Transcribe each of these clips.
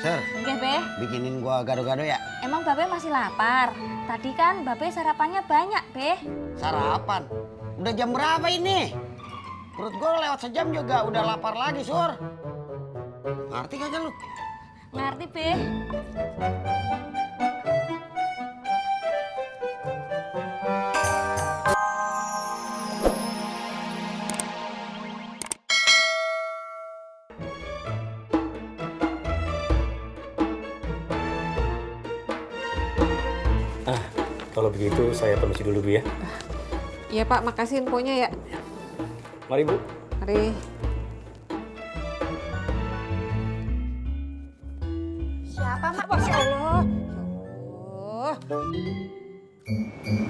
Sir, Nggih, Be. bikinin gua gado-gado ya? Emang Babe masih lapar? Tadi kan Babe sarapannya banyak, Be. Sarapan? Udah jam berapa ini? Perut gua lewat sejam juga udah lapar lagi, Sur. Ngerti kagak lu? Ngerti, Be. Kalau begitu saya permisi dulu, Bu ya. Iya Pak, makasih infonya ya. Mari, Bu. Mari. Siapa, Mak? Masya Allah.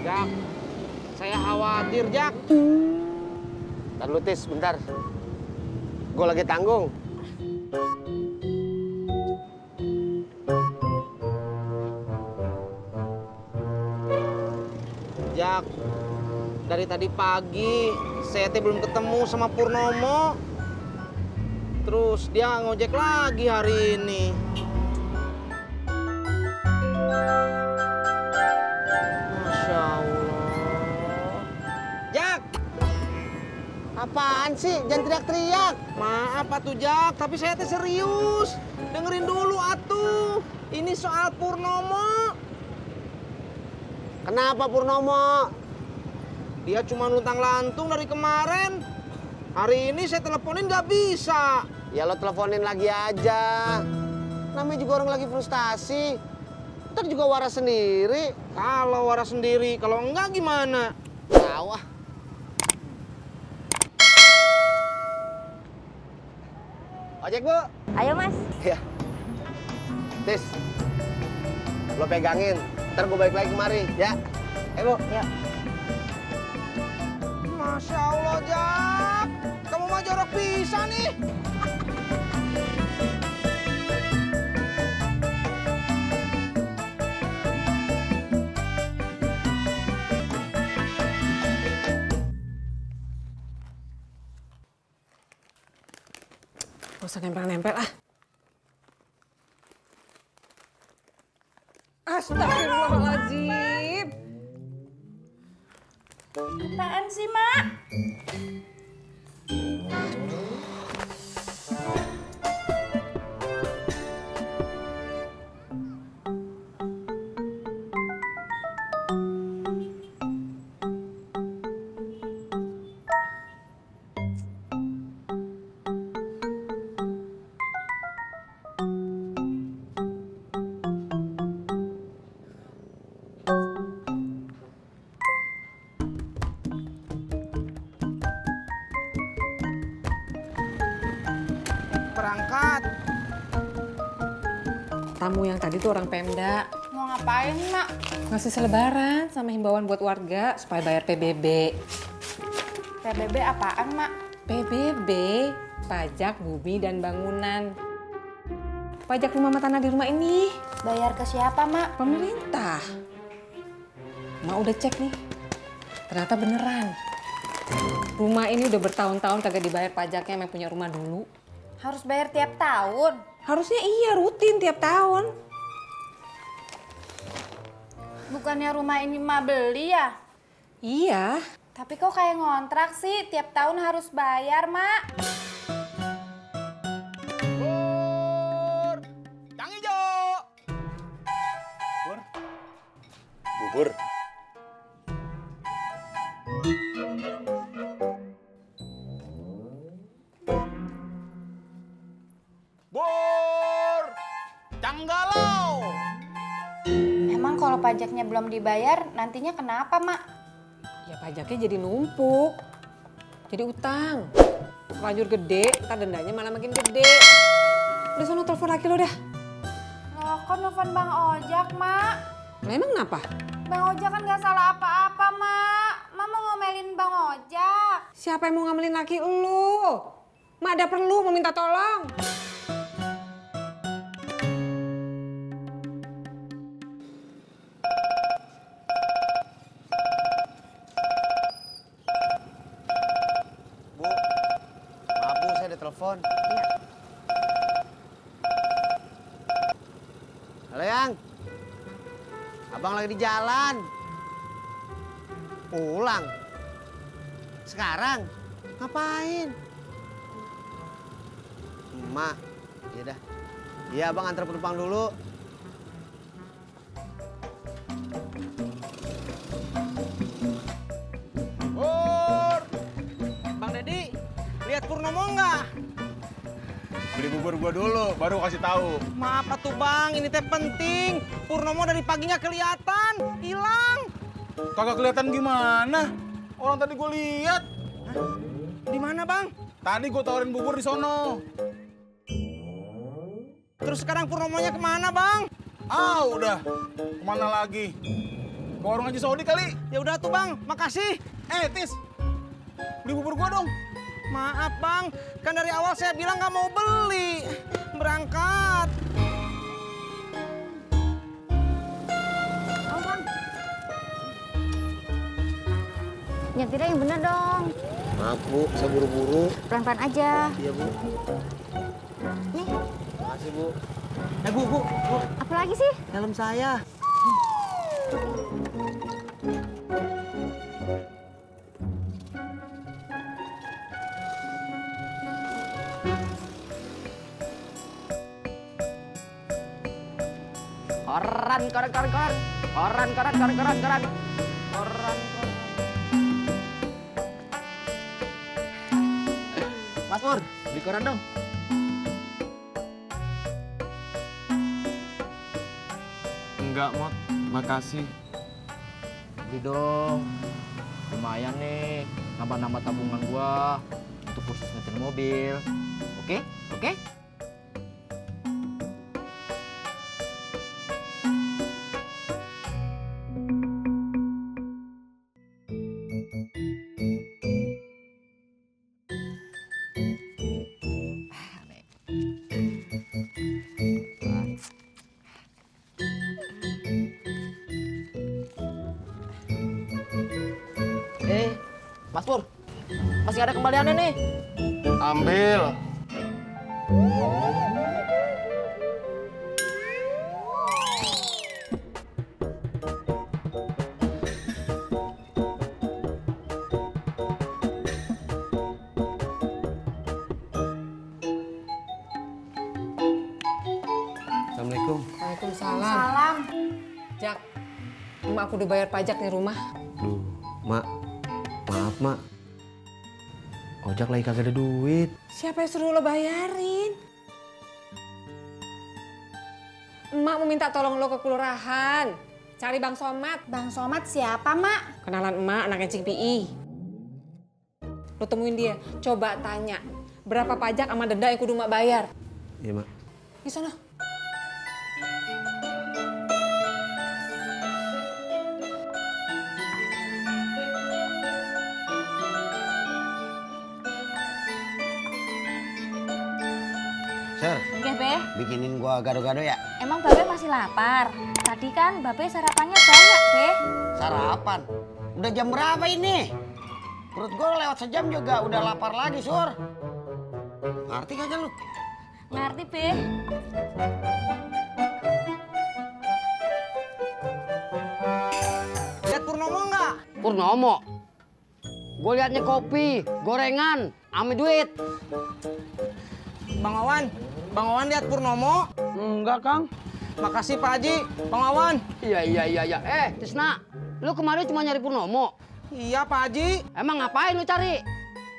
Jak, saya khawatir, Jak. Ntar lu, Tis, bentar. Gue lagi tanggung. Jak, dari tadi pagi saya belum ketemu sama Purnomo. Terus dia ngojek lagi hari ini. Masya Allah. Jak! Apaan sih? Jangan teriak-teriak. Maaf atuh Jak, tapi saya teh serius. Dengerin dulu atuh. Ini soal Purnomo. Kenapa Purnomo? Dia cuma luntang-lantung dari kemarin. Hari ini saya teleponin nggak bisa. Ya lo teleponin lagi aja. Namanya juga orang lagi frustasi. Ntar juga waras sendiri. Kalau waras sendiri, kalau enggak gimana? Tahu ah. Ojek, Bu. Ayo, Mas. Iya. Tis, lo pegangin. Ntar gue balik lagi kemari, ya. Bu. Ya. Masya Allah, Jak. Kamu mah jorok bisa nih. Gak usah nempel-nempel ah. Astagfirullahaladzim. Apaan sih, Mak? Berangkat. Tamu yang tadi tuh orang Pemda. Mau ngapain, Mak? Ngasih selebaran sama himbauan buat warga supaya bayar PBB. PBB apaan, Mak? PBB, pajak bumi dan bangunan. Pajak rumah sama tanah di rumah ini. Bayar ke siapa, Mak? Pemerintah. Mak udah cek nih. Ternyata beneran. Rumah ini udah bertahun-tahun kagak dibayar pajaknya yang punya rumah dulu. Harus bayar tiap tahun. Harusnya iya rutin tiap tahun. Bukannya rumah ini Mak beli ya? Iya. Tapi kok kayak ngontrak sih? Tiap tahun harus bayar, Mak. Pur, Kang Ijo. Pur. Bubur. Bur, Canggalau. Emang kalau pajaknya belum dibayar, nantinya kenapa, Mak? Ya pajaknya jadi numpuk. Jadi utang. Terlanjur gede, ntar dendanya malah makin gede. Udah sono telepon laki lo dah. Loh, kok nelfon Bang Ojak, Mak? Lah emang kenapa? Bang Ojak kan gak salah apa-apa, Mak. Mama ngomelin Bang Ojak. Siapa yang mau ngamelin laki lu? Mak ada perlu mau minta tolong. Bu, maaf Bu, saya ada telepon. Halo Yang. Abang lagi di jalan. Pulang. Sekarang? Ngapain? Emak. Iya dah. Iya abang antar penumpang dulu. Pur! Bang Deddy, lihat Purnomo nggak? Beli bubur gua dulu, baru kasih tahu. Maaf atuh bang, ini teh penting. Purnomo dari pagi nggak kelihatan, hilang. Kagak kelihatan gimana? Orang tadi gua lihat. Di mana bang? Tadi gua tawarin bubur di sono. Terus sekarang Purnomonya kemana bang? Ah udah, kemana lagi? Ke warung Haji Saudi kali. Ya udah tuh bang, makasih. Tis, beli bubur gua dong. Maaf bang, kan dari awal saya bilang nggak mau beli. Berangkat. Oh, bang. Nyetirnya yang bener dong. Maaf bu, saya buru-buru. Pelan-pelan aja. Iya bu. Nih, Makasih bu. Bu. apa lagi sih? Helm saya. Koran. Mas Pur, beli koran dong. Enggak, Mot. Makasih. Beli dong. Lumayan nih, nambah-nambah tabungan gua untuk kursus nyetir mobil. Oke? Oke? Mas Pur, masih ada kembaliannya nih. Ambil. Assalamualaikum. Waalaikumsalam. Salam. Jak, emak aku udah bayar pajak nih rumah. Duh, Mak. Maaf, Mak. Ojak lagi kagak ada duit. Siapa yang suruh lo bayarin? Emak mau minta tolong lo ke kelurahan. Cari Bang Somad. Bang Somad siapa, Mak? Kenalan emak anaknya Cing Pi. Lo temuin dia, coba tanya. Berapa pajak sama denda yang kudu emak bayar? Iya, Mak. Di sana. Sir, Nggih, Be. bikinin gua gado-gado ya. Emang Babe masih lapar? Tadi kan Babe sarapannya banyak, Be. Sarapan. Udah jam berapa ini? Perut gua lewat sejam juga udah lapar lagi, Sur. Ngerti kagak lu? Ngerti, Be. Lihat Purnomo nggak? Purnomo. Gue liatnya kopi, gorengan, ame duit. Bang Wawan lihat Purnomo? Enggak, Kang. Makasih Pak Haji, Bang Wawan. Iya. Tisna, lu kemarin cuma nyari Purnomo. Iya Pak Haji. Emang ngapain lu cari?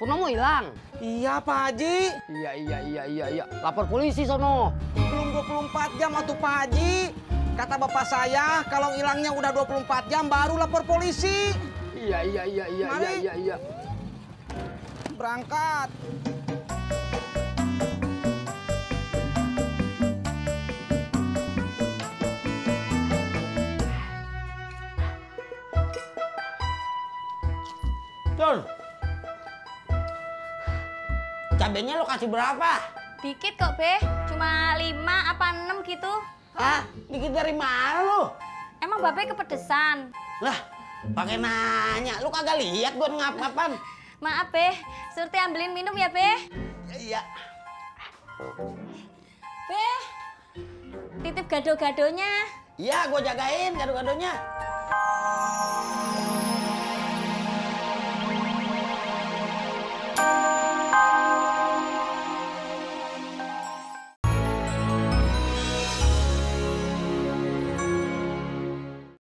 Purnomo hilang. Iya Pak Haji. Iya. Lapor polisi sono. Belum 24 jam atuh Pak Haji. Kata bapak saya kalau hilangnya udah 24 jam baru lapor polisi. Iya. Berangkat. Tur. Cabenya lo kasih berapa? Dikit kok, Be. Cuma 5 apa 6 gitu. Hah? Dikit dari mana lu? Emang Babe kepedesan? Lah, pakai nanya. Lu kagak lihat gua ngap-ngapan? Maaf, Be. Surti ambilin minum ya, Be. Iya. Be. titip gado-gadonya. Iya, gue jagain gado-gadonya.